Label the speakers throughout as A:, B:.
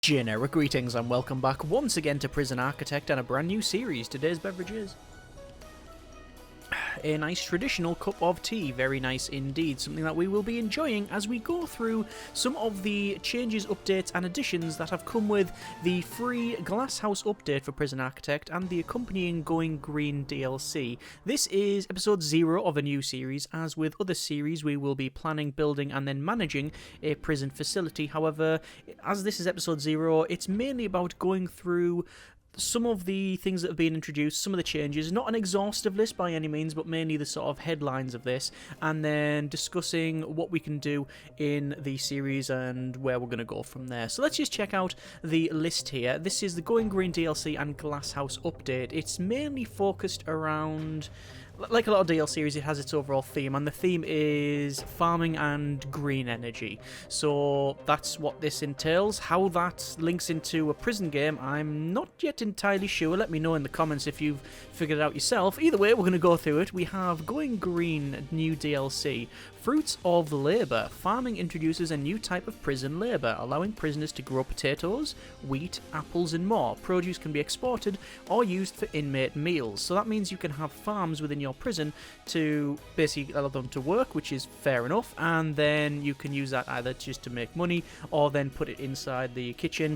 A: Generic greetings and welcome back once again to Prison Architect and a brand new series. Today's beverage is a nice traditional cup of tea, very nice indeed, something that we will be enjoying as we go through some of the changes, updates and additions that have come with the free Glasshouse update for Prison Architect and the accompanying Going Green DLC. This is episode 0 of a new series. As with other series, we will be planning, building and then managing a prison facility. However, as this is episode 0, it's mainly about going through some of the things that have been introduced, some of the changes, not an exhaustive list by any means, but mainly the sort of headlines of this, and then discussing what we can do in the series and where we're going to go from there. So let's just check out the list here. This is the Going Green DLC and Glasshouse update. It's mainly focused around, like a lot of DLC series, it has its overall theme, and the theme is farming and green energy. So that's what this entails. How that links into a prison game, I'm not yet entirely sure. Let me know in the comments if you've figured it out yourself. Either way, we're going to go through it. We have Going Green, new DLC. Fruits of Labour. Farming introduces a new type of prison labour, allowing prisoners to grow potatoes, wheat, apples and more. Produce can be exported or used for inmate meals. So that means you can have farms within your prison to basically allow them to work, which is fair enough, and then you can use that either just to make money or then put it inside the kitchen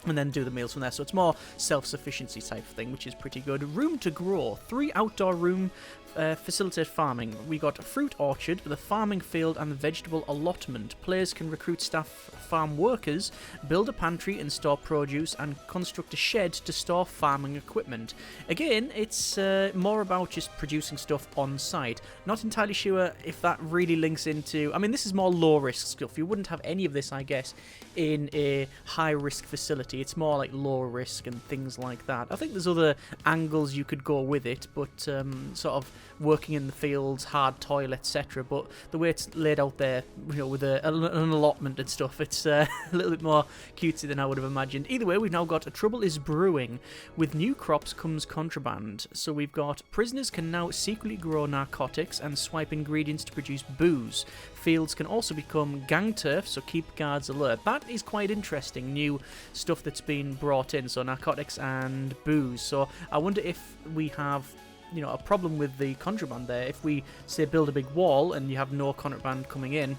A: and then do the meals from there. So it's more self-sufficiency type of thing, which is pretty good. Room to grow. 3 outdoor room facilitate farming. We got a fruit orchard, the farming field and the vegetable allotment. Players can recruit staff farm workers, build a pantry and store produce, and construct a shed to store farming equipment. Again, it's more about just producing stuff on site. Not entirely sure if that really links into, I mean, this is more low risk stuff. You wouldn't have any of this, I guess, in a high risk facility. It's more like low risk and things like that. I think there's other angles you could go with it, but sort of working in the fields, hard toil, etc. But the way it's laid out there, you know, with an allotment and stuff, it's a little bit more cutesy than I would have imagined. Either way, we've now got a trouble is brewing. With new crops comes contraband. So we've got prisoners can now secretly grow narcotics and swipe ingredients to produce booze. Fields can also become gang turf, so keep guards alert. That is quite interesting, new stuff that's been brought in, so narcotics and booze. So I wonder if we have, you know, a problem with the contraband there. If we, say, build a big wall and you have no contraband coming in,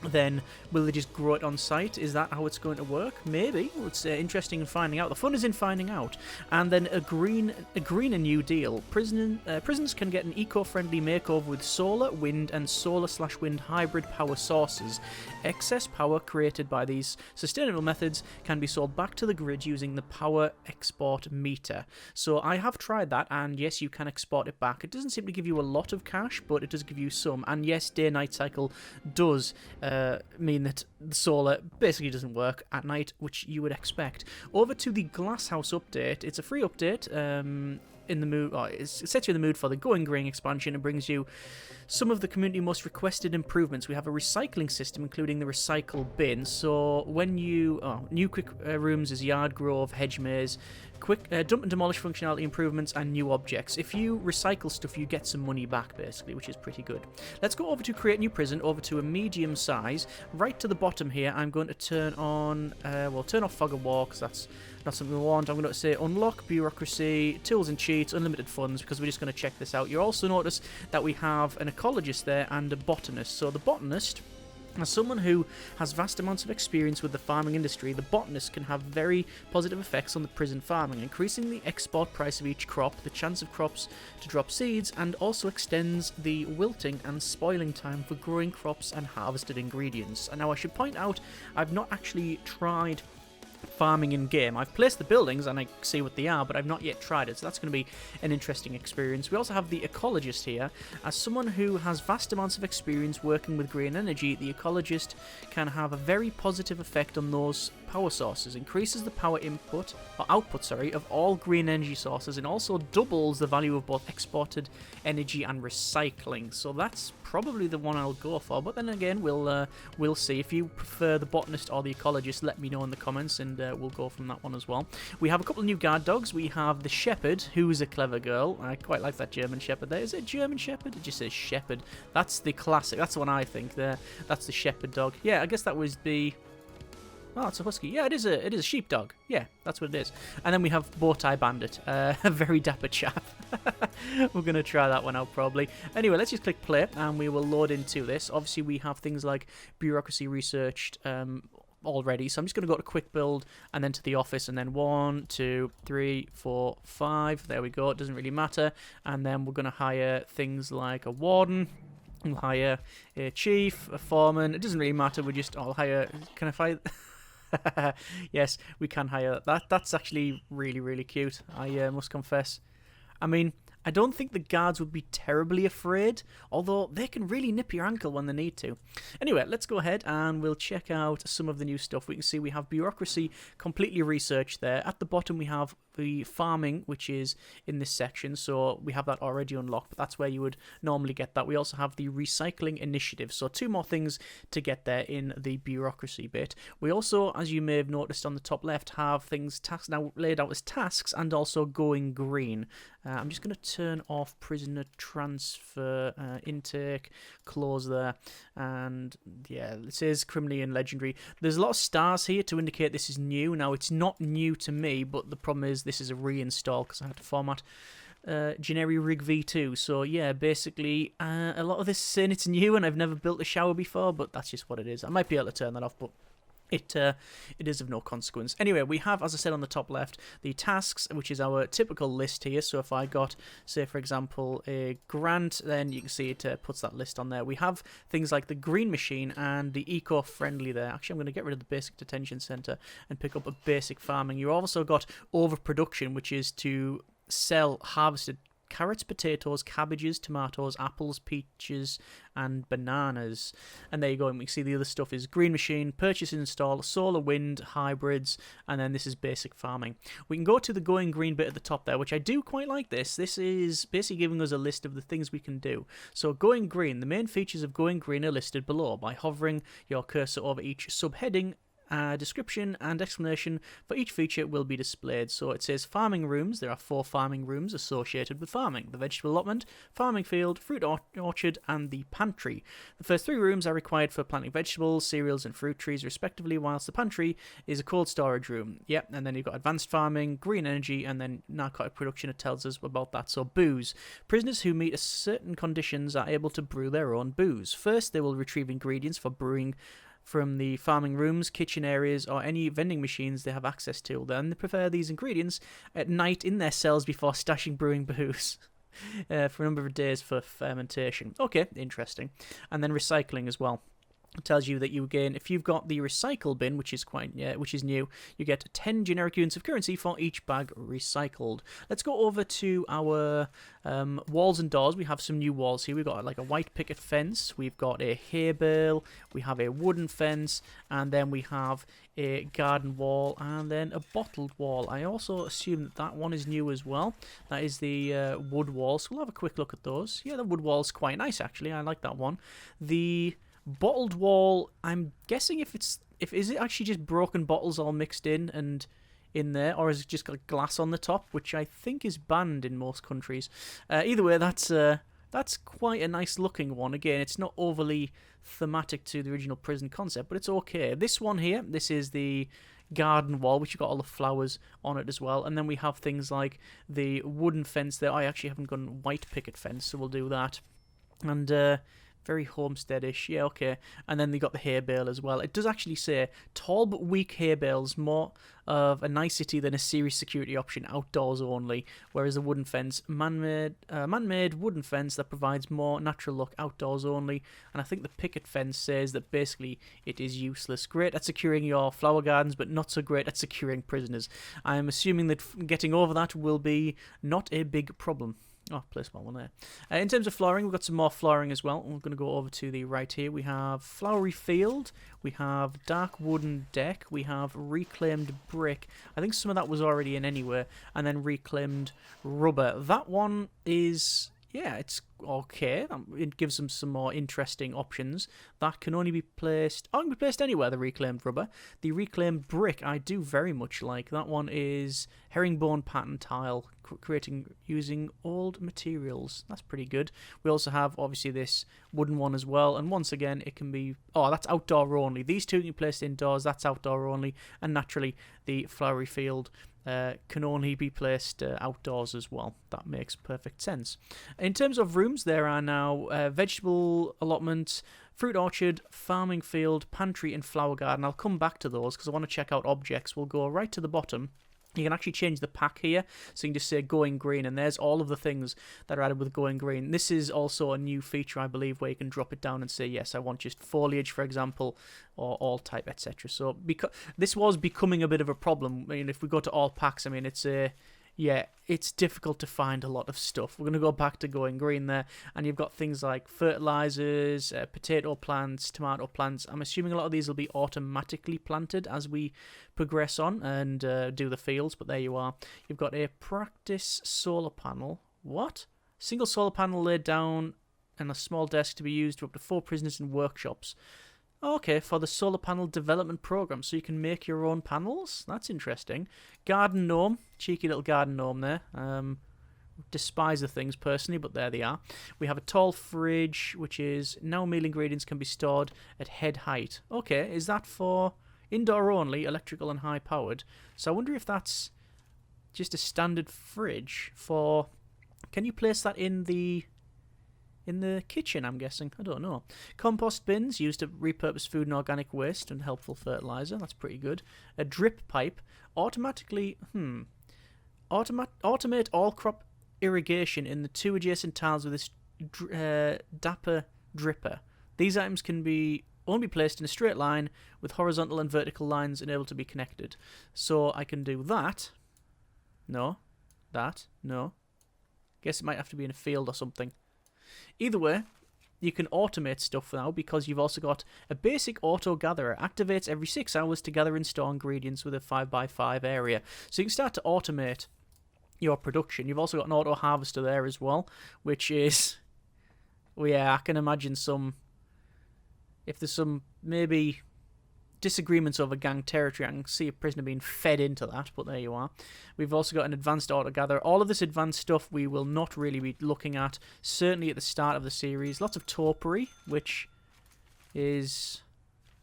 A: then will they just grow it on site? Is that how it's going to work? Maybe. Well, it's interesting in finding out. The fun is in finding out. And then a green and new deal. Prisons can get an eco-friendly makeover with solar, wind, and solar/wind hybrid power sources. Excess power created by these sustainable methods can be sold back to the grid using the power export meter. So I have tried that, and yes, you can export it back. It doesn't seem to give you a lot of cash, but it does give you some. And yes, day-night cycle does mean that the solar basically doesn't work at night, which you would expect. Over to the Glasshouse update. It's a free update. In the mood, it sets you in the mood for the Going Green expansion and brings you some of the community most requested improvements. We have a recycling system, including the recycle bin. So when you new quick rooms is yard grove, hedge maze, quick dump and demolish functionality improvements, and new objects. If you recycle stuff, you get some money back, basically, which is pretty good. Let's go over to create new prison, over to a medium size. Right to the bottom here, I'm going to turn on, turn off fog of war, because that's not something we want. I'm going to say unlock bureaucracy, tools and cheats, unlimited funds, because we're just going to check this out. You'll also notice that we have an ecologist there and a botanist. So the botanist, as someone who has vast amounts of experience with the farming industry, the botanist can have very positive effects on the prison farming, increasing the export price of each crop, the chance of crops to drop seeds, and also extends the wilting and spoiling time for growing crops and harvested ingredients. And now I should point out, I've not actually tried farming in game. I've placed the buildings and I see what they are, but I've not yet tried it, so that's going to be an interesting experience. We also have the ecologist here. As someone who has vast amounts of experience working with green energy, the ecologist can have a very positive effect on those power sources, increases the power output of all green energy sources, and also doubles the value of both exported energy and recycling. So that's probably the one I'll go for, but then again, we'll see. If you prefer the botanist or the ecologist, let me know in the comments, and we'll go from that one as well. We have a couple of new guard dogs. We have the shepherd, who's a clever girl. I quite like that German shepherd there. Is it German shepherd? It just says shepherd. That's the classic. That's the one I think there. That's the shepherd dog. Yeah, I guess that was the Oh, it's a husky. Yeah, it is a sheepdog. Yeah, that's what it is. And then we have Bowtie Bandit, a very dapper chap. We're going to try that one out probably. Anyway, let's just click play and we will load into this. Obviously, we have things like bureaucracy researched already. So I'm just going to go to quick build and then to the office and then 1, 2, 3, 4, 5. There we go. It doesn't really matter. And then we're going to hire things like a warden. We'll hire a chief, a foreman. It doesn't really matter. I'll hire. Can I find? Yes, we can hire that. That's actually really, really cute. I must confess. I mean, I don't think the guards would be terribly afraid, although they can really nip your ankle when they need to. Anyway, let's go ahead and we'll check out some of the new stuff. We can see we have bureaucracy completely researched there. At the bottom we have the farming, which is in this section, so we have that already unlocked, but that's where you would normally get that. We also have the recycling initiative, so 2 more things to get there in the bureaucracy bit. We also, as you may have noticed on the top left, have things now laid out as tasks and also going green. I'm just going to turn off prisoner transfer intake, close there, and yeah, it says criminally and legendary. There's a lot of stars here to indicate this is new. Now, it's not new to me, but the problem is this is a reinstall because I had to format Generi Rig V2. So yeah, basically a lot of this is saying it's new and I've never built a shower before, but that's just what it is. I might be able to turn that off, but it is of no consequence. Anyway, we have, as I said on the top left, the tasks, which is our typical list here. So if I got, say, for example, a grant, then you can see it puts that list on there. We have things like the green machine and the eco-friendly there. Actually, I'm going to get rid of the basic detention centre and pick up a basic farming. You also got overproduction, which is to sell harvested carrots, potatoes, cabbages, tomatoes, apples, peaches, and bananas. And there you go. And we see the other stuff is green machine, purchase and install, solar, wind, hybrids, and then this is basic farming. We can go to the going green bit at the top there, which I do quite like this. This is basically giving us a list of the things we can do. So going green, the main features of going green are listed below by hovering your cursor over each subheading. Description and explanation for each feature will be displayed. So it says farming rooms. There are 4 farming rooms associated with farming: the vegetable allotment, farming field, fruit orchard, and the pantry. The first 3 rooms are required for planting vegetables, cereals, and fruit trees, respectively, whilst the pantry is a cold storage room. Yep, and then you've got advanced farming, green energy, and then narcotic production. It tells us about that. So booze. Prisoners who meet certain conditions are able to brew their own booze. First, they will retrieve ingredients for brewing from the farming rooms, kitchen areas, or any vending machines they have access to. Then they prepare these ingredients at night in their cells before stashing brewing booze for a number of days for fermentation. Okay, interesting. And then recycling as well. It tells you that you gain, if you've got the recycle bin, which is new, you get 10 generic units of currency for each bag recycled. Let's go over to our walls and doors. We have some new walls here. We've got like a white picket fence, we've got a hay bale, we have a wooden fence, and then we have a garden wall, and then a bottled wall. I also assume that that one is new as well. That is the wood wall, so we'll have a quick look at those. Yeah, the wood wall's quite nice actually. I like that one. The bottled wall, I'm guessing is it actually just broken bottles all mixed in and in there, or is it just got glass on the top, which I think is banned in most countries. Either way, that's quite a nice looking one. Again, it's not overly thematic to the original prison concept, but it's okay. This one here, this is the garden wall, which you've got all the flowers on it as well, and then we have things like the wooden fence there. I actually haven't gone white picket fence, so we'll do that. And very homesteadish, yeah, okay. And then they got the hay bale as well. It does actually say tall but weak hay bales, more of a nicety than a serious security option, outdoors only. Whereas the wooden fence, man-made wooden fence that provides more natural look, outdoors only. And I think the picket fence says that basically it is useless. Great at securing your flower gardens, but not so great at securing prisoners. I'm assuming that getting over that will be not a big problem. Oh, place one there. In terms of flooring, we've got some more flooring as well. We're going to go over to the right here. We have flowery field. We have dark wooden deck. We have reclaimed brick. I think some of that was already in anyway. And then reclaimed rubber. That one is... yeah, it's okay. It gives them some more interesting options. That can only be placed... Oh, it can be placed anywhere, the reclaimed rubber. The reclaimed brick, I do very much like. That one is herringbone pattern tile, creating using old materials. That's pretty good. We also have, obviously, this wooden one as well. And once again, it can be... Oh, that's outdoor only. These two can be placed indoors. That's outdoor only. And naturally, the flowery field... can only be placed outdoors as well. That makes perfect sense. In terms of rooms, there are now vegetable allotment, fruit orchard, farming field, pantry, and flower garden. I'll come back to those because I want to check out objects. We'll go right to the bottom. You can actually change the pack here, so you can just say going green, and there's all of the things that are added with going green. This is also a new feature, I believe, where you can drop it down and say, yes, I want just foliage, for example, or all type, etc. So this was becoming a bit of a problem. I mean, if we go to all packs, I mean, it's difficult to find a lot of stuff. We're going to go back to going green there, and you've got things like fertilizers, potato plants, tomato plants. I'm assuming a lot of these will be automatically planted as we progress on and do the fields, but there you are. You've got a practice solar panel. What? Single solar panel laid down and a small desk to be used for up to 4 prisoners in workshops. Okay, for the solar panel development program, so you can make your own panels. That's interesting. Garden gnome, cheeky little garden gnome there. Despise the things personally, but there they are. We have a tall fridge, which is now meal ingredients can be stored at head height. Okay, is that for indoor only, electrical and high powered? So I wonder if that's just a standard fridge for. Can you place that in the kitchen, I'm guessing? I don't know. Compost bins used to repurpose food and organic waste and helpful fertilizer. That's pretty good. A drip pipe. Automatically, automate all crop irrigation in the 2 adjacent tiles with this dapper dripper. These items can only be placed in a straight line with horizontal and vertical lines and able to be connected. So I can do that. No. That. No. Guess it might have to be in a field or something. Either way, you can automate stuff now because you've also got a basic auto gatherer. Activates every 6 hours to gather and store ingredients with a 5x5 area. So you can start to automate your production. You've also got an auto harvester there as well, which is, well, yeah, I can imagine if there's some maybe disagreements over gang territory, I can see a prisoner being fed into that, but there you are. We've also got an advanced auto gatherer. All of this advanced stuff we will not really be looking at, certainly at the start of the series. Lots of topiary, which is,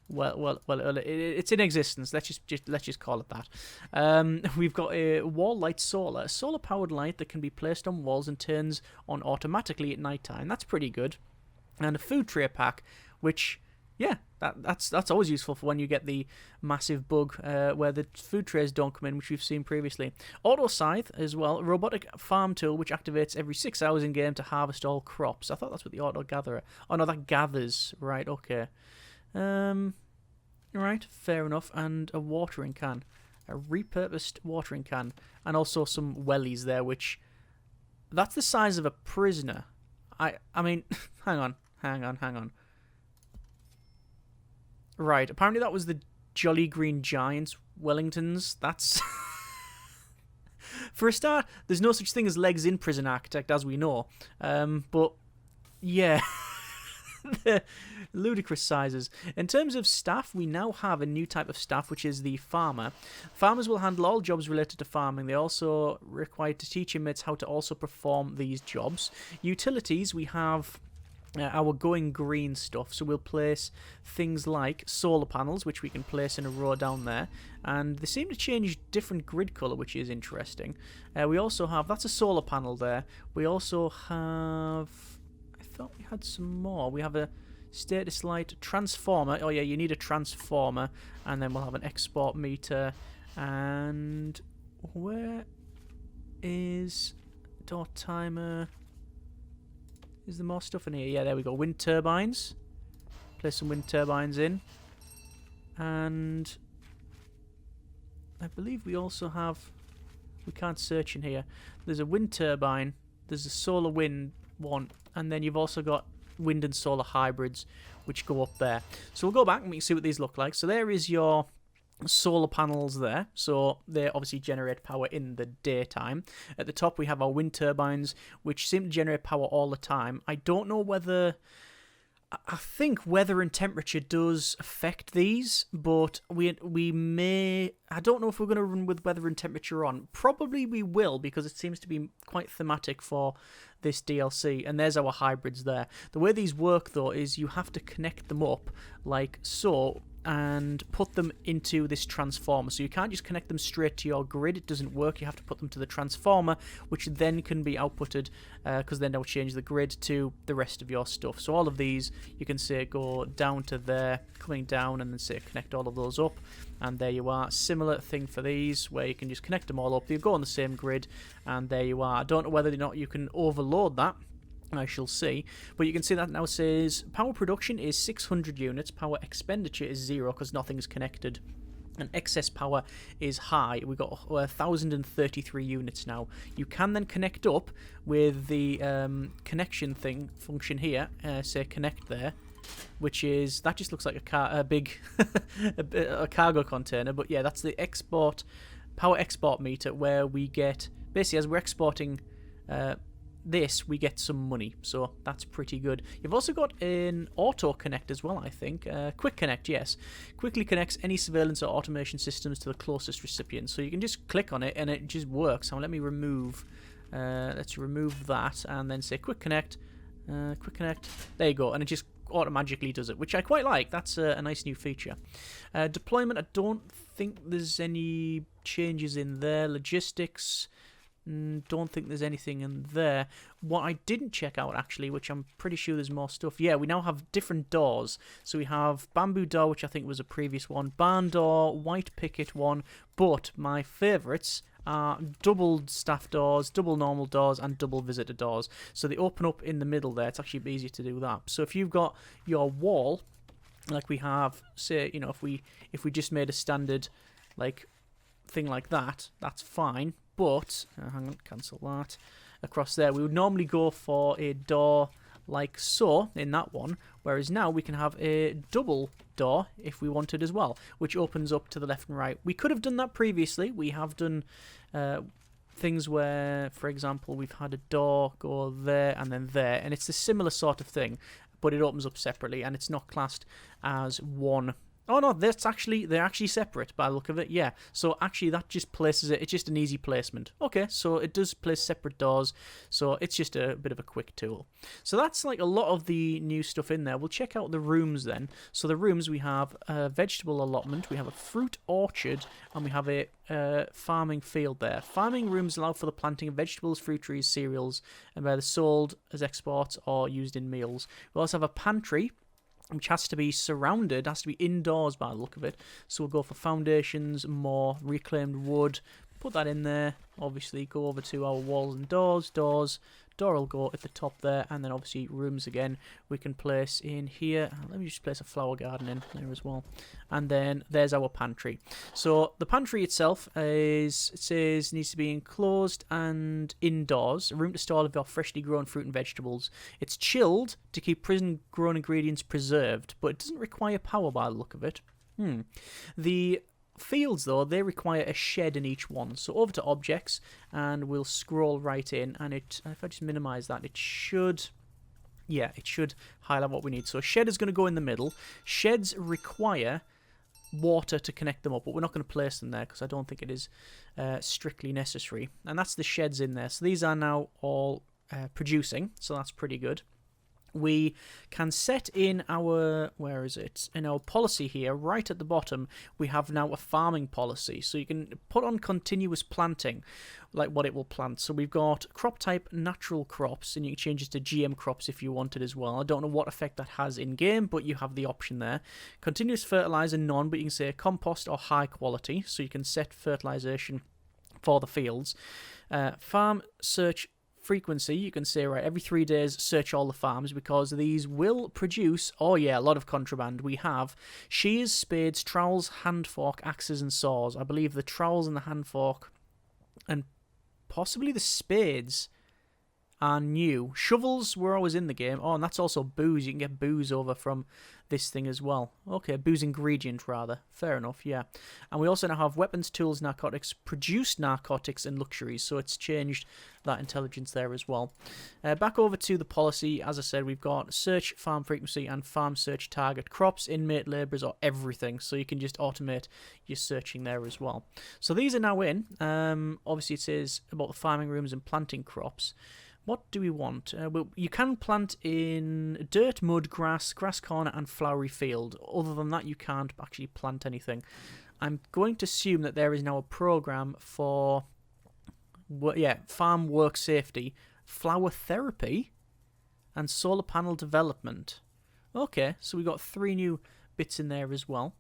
A: well, it's in existence. Let's just call it that. We've got a wall light solar, a solar powered light that can be placed on walls and turns on automatically at night time. That's pretty good. And a food tray pack, which, yeah, that's always useful for when you get the massive bug where the food trays don't come in, which we've seen previously. Auto scythe as well, robotic farm tool which activates every 6 hours in game to harvest all crops. I thought that's what the auto gatherer. Oh no, that gathers. Right, okay. Right, fair enough. And a watering can, a repurposed watering can, and also some wellies there, which that's the size of a prisoner. I mean, hang on. Right, apparently that was the Jolly Green Giants, Wellingtons. That's... For a start, there's no such thing as legs in Prison Architect, as we know. But, yeah. They're ludicrous sizes. In terms of staff, we now have a new type of staff, which is the farmer. Farmers will handle all jobs related to farming. They're also required to teach inmates how to also perform these jobs. Utilities, we have... our going green stuff, so we'll place things like solar panels, which we can place in a row down there, and they seem to change different grid colour, which is interesting. We also have, that's a solar panel there. We also have, I thought we had some more. We have a status light transformer. Oh yeah, you need a transformer, and then we'll have an export meter. And where is dot timer? Is there more stuff in here? Yeah, there we go. Wind turbines. Place some wind turbines in. And I believe we also have... We can't search in here. There's a wind turbine. There's a solar wind one. And then you've also got wind and solar hybrids, which go up there. So we'll go back and we can see what these look like. So there is your solar panels there, so they obviously generate power in the daytime. At the top we have our wind turbines, which seem to generate power all the time. I don't know whether... I think weather and temperature does affect these, but we may... I don't know if we're going to run with weather and temperature on. Probably we will, because it seems to be quite thematic for this DLC. And there's our hybrids there. The way these work, though, is you have to connect them up like so, and put them into this transformer. So you can't just connect them straight to your grid. It doesn't work. You have to put them to the transformer, which then can be outputted, because then they'll change the grid to the rest of your stuff. So all of these, you can say go down to there, coming down, and then say connect all of those up. And there you are. Similar thing for these, where you can just connect them all up. They go on the same grid, and there you are. I don't know whether or not you can overload that. I shall see, but you can see that now says power production is 600 units, power expenditure is 0 because nothing's connected, and excess power is high. We've got 1,033 units now. You can then connect up with the connection function here, say connect there, which is, that just looks like a big a cargo container, but yeah, that's the power export meter, where we get, basically as we're exporting this, we get some money, so that's pretty good. You've also got an auto connect as well, I think. Quick connect, yes. Quickly connects any surveillance or automation systems to the closest recipient. So you can just click on it and it just works. So let me remove, let's remove that and then say quick connect, quick connect. There you go, and it just automatically does it, which I quite like. That's a nice new feature. Deployment, I don't think there's any changes in there. Logistics, don't think there's anything in there. What I didn't check out, actually, which I'm pretty sure there's more stuff. Yeah, we now have different doors. So we have bamboo door, which I think was a previous one, barn door, white picket one, but my favourites are double staff doors, double normal doors, and double visitor doors. So they open up in the middle there. It's actually easier to do that. So if you've got your wall, like we have, say, you know, if we just made a standard, like, thing like that, that's fine. But, hang on, cancel that. Across there, we would normally go for a door like so in that one, whereas now we can have a double door if we wanted as well, which opens up to the left and right. We could have done that previously. We have done things where, for example, we've had a door go there and then there, and it's a similar sort of thing, but it opens up separately, and it's not classed as one. Oh no, they're actually separate by the look of it, yeah. So actually that just places it, it's just an easy placement. Okay, so it does place separate doors, so it's just a bit of a quick tool. So that's like a lot of the new stuff in there. We'll check out the rooms then. So the rooms, we have a vegetable allotment, we have a fruit orchard, and we have a farming field there. Farming rooms allow for the planting of vegetables, fruit trees, cereals, and they're sold as exports or used in meals. We also have a pantry, which has to be surrounded, has to be indoors by the look of it. So we'll go for foundations, more reclaimed wood, put that in there, obviously go over to our walls and doors, door will go at the top there, and then obviously rooms again we can place in here. Let me just place a flower garden in there as well. And then there's our pantry. So the pantry itself is, it says, needs to be enclosed and indoors, a room to store all of your freshly grown fruit and vegetables. It's chilled to keep prison grown ingredients preserved, but it doesn't require power by the look of it. The fields, though, they require a shed in each one. So over to objects, and we'll scroll right in, and if I just minimize that, it should highlight what we need. So a shed is going to go in the middle. Sheds require water to connect them up, but we're not going to place them there because I don't think it is strictly necessary. And that's the sheds in there. So these are now all producing, so that's pretty good. We can set in our, where is it, in our policy here, right at the bottom, we have now a farming policy. So you can put on continuous planting, like what it will plant. So we've got crop type natural crops, and you can change it to GM crops if you wanted as well. I don't know what effect that has in-game, but you have the option there. Continuous fertilizer, none, but you can say compost or high quality, so you can set fertilization for the fields. Farm search frequency, you can say, right, every 3 days search all the farms, because these will produce, oh yeah, a lot of contraband. We have shears, spades, trowels, hand fork, axes and saws. I believe the trowels and the hand fork and possibly the spades are new. Shovels were always in the game. Oh, and that's also booze. You can get booze over from this thing as well. Okay, booze ingredient, rather. Fair enough, yeah. And we also now have weapons, tools, narcotics, produced narcotics, and luxuries. So it's changed that intelligence there as well. Back over to the policy. As I said, we've got search, farm frequency, and farm search target crops, inmate, labourers, or everything. So you can just automate your searching there as well. So these are now in. Obviously, it says about the farming rooms and planting crops. What do we want? Well, you can plant in dirt, mud, grass corner, and flowery field. Other than that, you can't actually plant anything. I'm going to assume that there is now a program for, farm work safety, flower therapy, and solar panel development. Okay, so we got 3 new bits in there as well.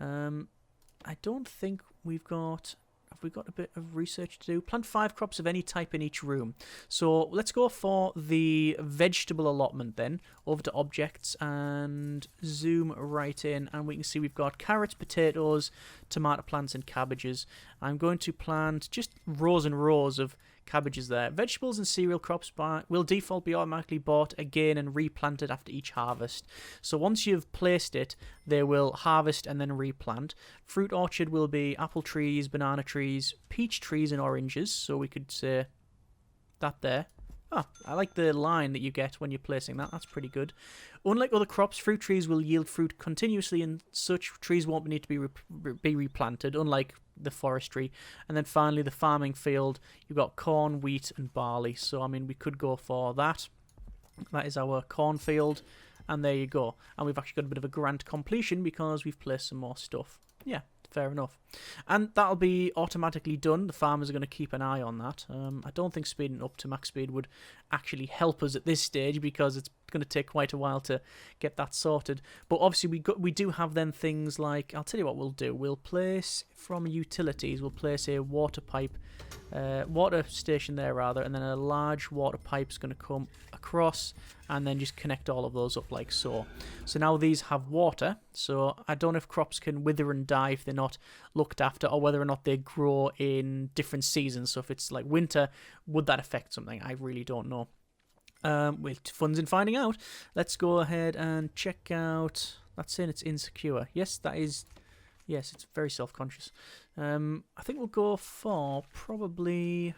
A: I don't think we've got... Have we got a bit of research to do? Plant 5 crops of any type in each room. So let's go for the vegetable allotment then. Over to objects and zoom right in. And we can see we've got carrots, potatoes, tomato plants, and cabbages. I'm going to plant just rows and rows of cabbages there. Vegetables and cereal crops will default be automatically bought again and replanted after each harvest. So once you've placed it, they will harvest and then replant. Fruit orchard will be apple trees, banana trees, peach trees, and oranges. So we could say that there. Ah, I like the line that you get when you're placing that. That's pretty good. Unlike other crops, fruit trees will yield fruit continuously, and such trees won't need to be replanted, unlike the forestry. And then finally, the farming field, you've got corn, wheat, and barley. So, I mean, we could go for that. That is our cornfield, and there you go. And we've actually got a bit of a grand completion because we've placed some more stuff. Yeah, fair enough. And that'll be automatically done. The farmers are going to keep an eye on that. I don't think speeding up to max speed would actually help us at this stage because it's going to take quite a while to get that sorted. But obviously we do have then things like, I'll tell you what we'll do. We'll place from utilities, we'll place a water station there rather, and then a large water pipe's going to come across and then just connect all of those up like so. So now these have water, so I don't know if crops can wither and die if they're not looked after, or whether or not they grow in different seasons. So if it's like winter, would that affect something? I really don't know. With funds in finding out, let's go ahead and check out. That's saying it's insecure. Yes, that is. Yes, it's very self-conscious. I think we'll go for probably.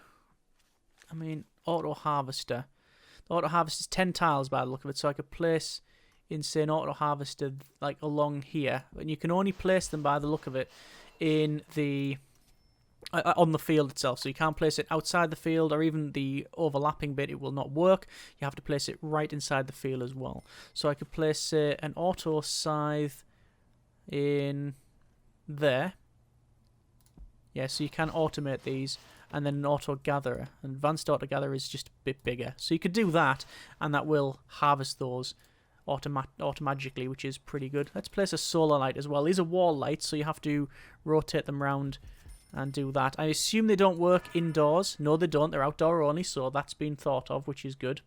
A: I mean, auto harvester. The auto harvester is 10 tiles by the look of it, so I could place in say an auto harvester like along here, and you can only place them by the look of it in the. On the field itself, so you can't place it outside the field or even the overlapping bit. It will not work. You have to place it right inside the field as well. So I could place an auto scythe in there. Yeah, so you can automate these, and then an auto gatherer. An advanced auto gatherer is just a bit bigger, so you could do that, and that will harvest those automatically, which is pretty good. Let's place a solar light as well. These are wall lights, so you have to rotate them round and do that. I assume they don't work indoors. No, they don't. They're outdoor only, so that's been thought of, which is good.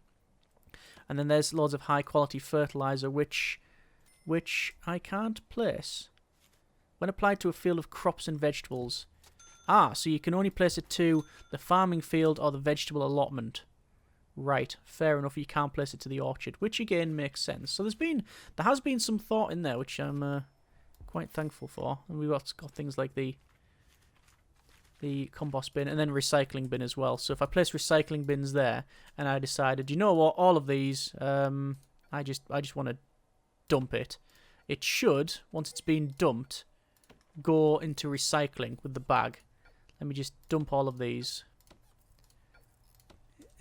A: And then there's loads of high-quality fertilizer, which I can't place. When applied to a field of crops and vegetables. Ah, so you can only place it to the farming field or the vegetable allotment. Right, fair enough. You can't place it to the orchard, which again makes sense. So there has been some thought in there, which I'm quite thankful for. And we've got things like the compost bin, and then recycling bin as well. So if I place recycling bins there, and I decided, you know what, all of these, I just want to dump it. It should, once it's been dumped, go into recycling with the bag. Let me just dump all of these.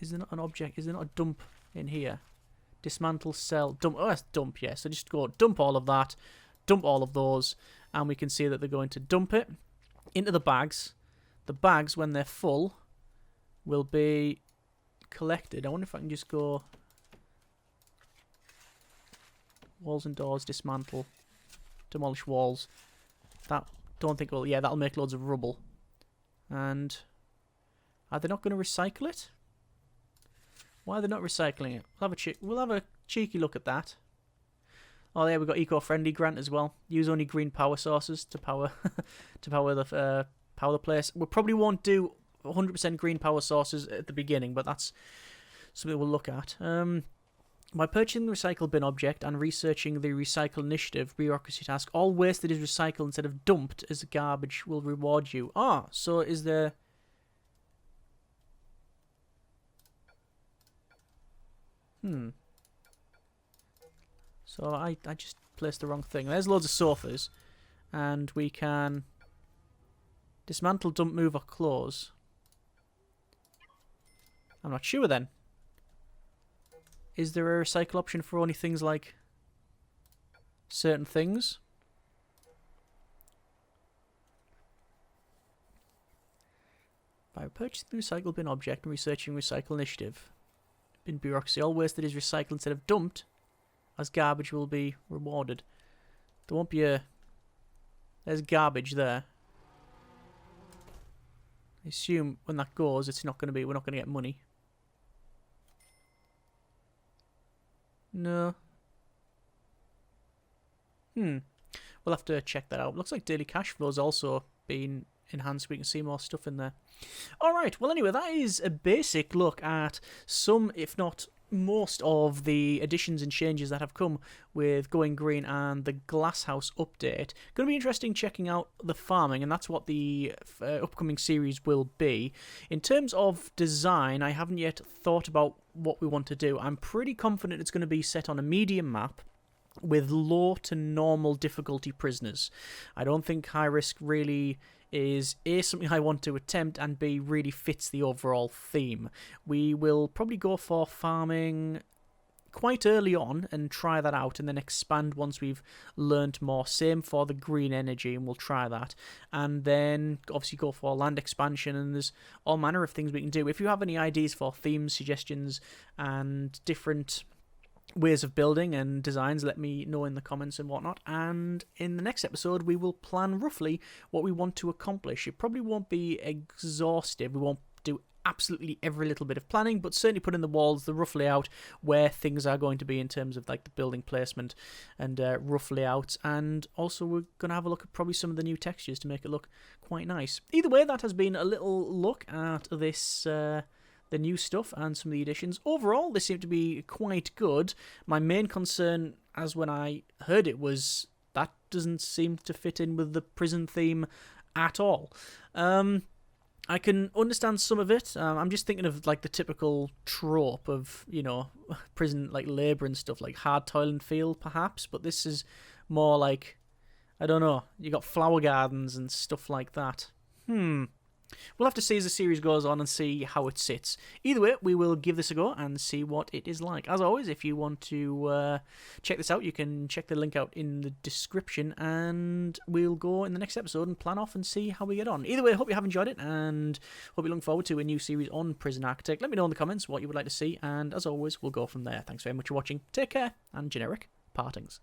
A: Is there not an object? Is there not a dump in here? Dismantle, sell, dump. Oh, that's dump, yeah. So just go dump all of that, dump all of those, and we can see that they're going to dump it into the bags. The bags, when they're full, will be collected. I wonder if I can just go walls and doors, dismantle, demolish walls. That don't think. Well, yeah, that'll make loads of rubble. And are they not going to recycle it? Why are they not recycling it? We'll have a cheeky look at that. Oh, yeah, we've got eco-friendly grant as well. Use only green power sources to power power the place. We probably won't do 100% green power sources at the beginning, but that's something we'll look at. By purchasing the recycle bin object and researching the recycle initiative bureaucracy task, all waste that is recycled instead of dumped as garbage will reward you. Ah, so is there... So I just placed the wrong thing. There's loads of sofas. And we can dismantle, dump, move, or close. I'm not sure then. Is there a recycle option for only things like certain things? By purchasing the recycle bin object and researching recycle initiative. Bin bureaucracy, all waste that is recycled instead of dumped as garbage will be rewarded. There won't be a... There's garbage there. I assume when that goes, it's not going to be... We're not going to get money. No. We'll have to check that out. Looks like daily cash flow's also been enhanced. We can see more stuff in there. Alright, well anyway, that is a basic look at some, if not most, of the additions and changes that have come with Going Green and the Glasshouse update. Going to be interesting checking out the farming, and that's what the upcoming series will be. In terms of design, I haven't yet thought about what we want to do. I'm pretty confident it's going to be set on a medium map with low to normal difficulty prisoners. I don't think high risk really is A, something I want to attempt, and B, really fits the overall theme. We will probably go for farming quite early on and try that out, and then expand once we've learned more. Same for the green energy, and we'll try that. And then obviously go for land expansion, and there's all manner of things we can do. If you have any ideas for themes, suggestions, and different ways of building and designs, let me know in the comments and whatnot. And in the next episode, we will plan roughly what we want to accomplish. It probably won't be exhaustive. We won't do absolutely every little bit of planning, but certainly put in the walls, the rough layout, where things are going to be in terms of like the building placement and rough layouts. And also we're going to have a look at probably some of the new textures to make it look quite nice. Either way, that has been a little look at this the new stuff and some of the additions. Overall, they seem to be quite good. My main concern, as when I heard it, was that doesn't seem to fit in with the prison theme at all. I can understand some of it. I'm just thinking of like the typical trope of, you know, prison like labour and stuff, like hard toil and field perhaps, but this is more like, I don't know, you got flower gardens and stuff like that. We'll have to see as the series goes on and see how it sits. Either way, we will give this a go and see what it is like. As always, if you want to check this out, you can check the link out in the description, and we'll go in the next episode and plan off and see how we get on. Either way, I hope you have enjoyed it, and hope you're looking forward to a new series on Prison Architect. Let me know in the comments what you would like to see, and as always, we'll go from there. Thanks very much for watching. Take care, and generic partings.